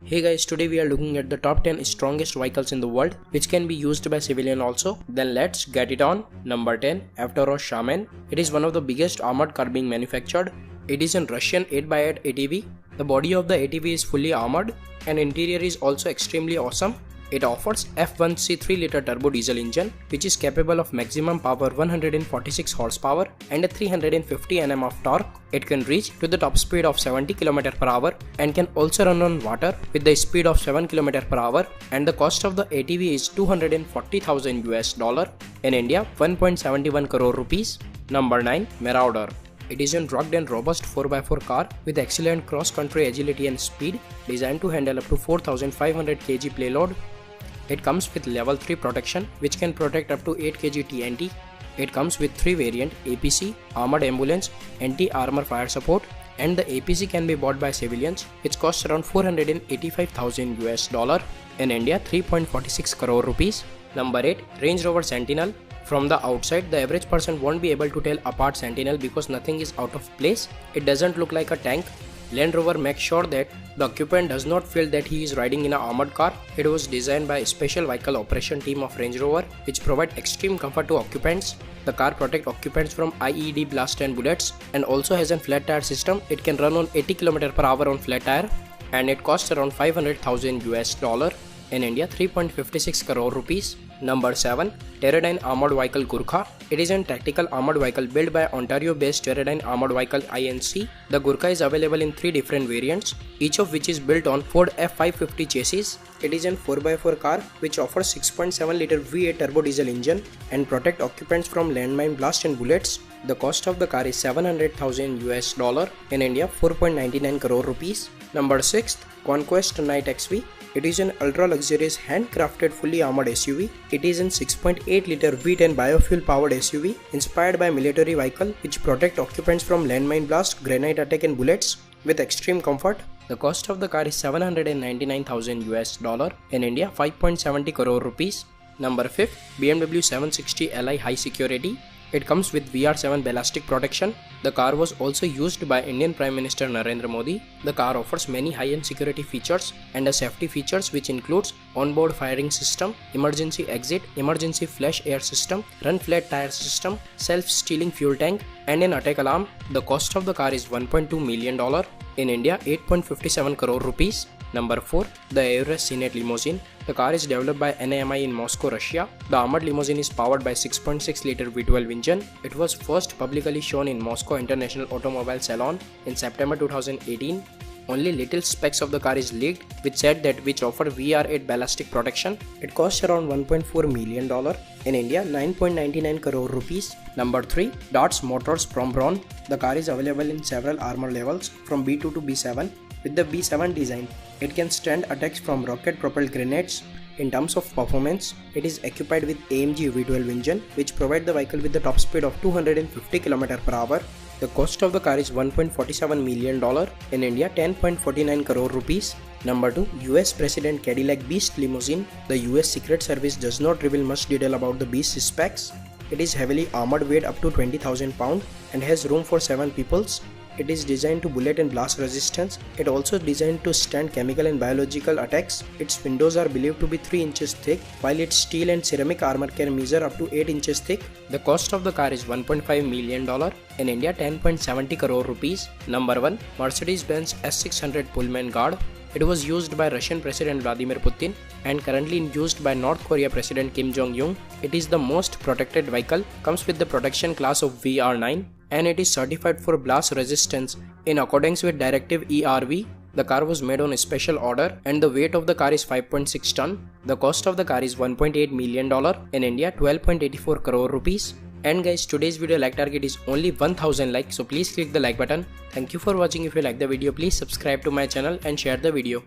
Hey guys, today we are looking at the top 10 strongest vehicles in the world which can be used by civilian also. Then let's get it on. Number 10. Avtoros Shaman. It is one of the biggest armored car being manufactured. It is a Russian 8x8 ATV. The body of the ATV is fully armored and interior is also extremely awesome. It offers F1C 3-liter turbo diesel engine which is capable of maximum power 146 horsepower and a 350 Nm of torque. It can reach to the top speed of 70 km per hour and can also run on water with the speed of 7 km per hour, and the cost of the ATV is $240,000. In India, 1.71 crore rupees. Number 9. Marauder. It is a rugged and robust 4x4 car with excellent cross-country agility and speed, designed to handle up to 4,500 kg payload. It comes with level 3 protection which can protect up to 8 kg TNT. It comes with 3 variant APC, Armored Ambulance, Anti-Armor Fire Support, and the APC can be bought by civilians which costs around $485,000. In India, 3.46 crore rupees. Number 8. Range Rover Sentinel. From the outside, the average person won't be able to tell apart Sentinel because nothing is out of place. It doesn't look like a tank. Land Rover makes sure that the occupant does not feel that he is riding in an armored car. It was designed by a special vehicle operation team of Range Rover which provide extreme comfort to occupants. The car protects occupants from IED blast and bullets and also has a flat tire system. It can run on 80 km per hour on flat tire and it costs around $500,000. In India, 3.56 crore rupees. Number 7. Teradyne Armored Vehicle Gurkha. It is a tactical armored vehicle built by Ontario-based Teradyne Armored Vehicle Inc. The Gurkha is available in 3 different variants, each of which is built on Ford F550 chassis. It is a 4x4 car which offers 6.7-liter V8 turbo diesel engine and protect occupants from landmine blast and bullets. The cost of the car is $700,000. In India, 4.99 crore rupees. Number 6. Conquest Knight XV. It is an ultra-luxurious handcrafted fully armored SUV. It is a 6.8-liter V10 biofuel powered SUV inspired by military vehicle which protect occupants from landmine blast, grenade attack and bullets with extreme comfort. The cost of the car is $799,000. In India, 5.70 crore rupees. Number 5. BMW 760 Li High Security. It comes with VR7 ballistic protection. The car was also used by Indian Prime Minister Narendra Modi. The car offers many high-end security features and a safety features which includes onboard firing system, emergency exit, emergency flash air system, run flat tire system, self-stealing fuel tank, and an attack alarm. The cost of the car is $1.2 million. In India, 8.57 crore rupees. Number 4. The Aurus Senate Limousine. The car is developed by NAMI in Moscow, Russia. The armored limousine is powered by 6.6-liter V12 engine. It was first publicly shown in Moscow International Automobile Salon in September 2018. Only little specs of the car is leaked which said that which offer VR8 ballistic protection. It costs around $1.4 million. In India, 9.99 crore rupees. Number 3. Darts Motors from Braun. The car is available in several armor levels from B2 to B7. With the B7 design, it can stand attacks from rocket-propelled grenades. In terms of performance, it is equipped with AMG V12 engine which provide the vehicle with the top speed of 250 km per hour. The cost of the car is $1.47 million. In India, 10.49 crore rupees. Number 2. US President Cadillac Beast Limousine. The US Secret Service does not reveal much detail about the Beast specs. It is heavily armored, weight up to 20,000 pounds and has room for 7 peoples. It is designed to bullet and blast resistance. It also designed to stand chemical and biological attacks. Its windows are believed to be 3 inches thick, while its steel and ceramic armor can measure up to 8 inches thick. The cost of the car is $1.5 million. In India, 10.70 crore rupees. Number 1. Mercedes-Benz S600 Pullman Guard. It was used by Russian President Vladimir Putin and currently used by North Korea President Kim Jong-un. It is the most protected vehicle, comes with the protection class of VR9 and it is certified for blast resistance in accordance with Directive ERV. The car was made on a special order and the weight of the car is 5.6 ton. The cost of the car is $1.8 million. In India, 12.84 crore rupees. And guys, today's video like target is only 1000 likes, so please click the like button. Thank you for watching. If you like the video, please subscribe to my channel and share the video.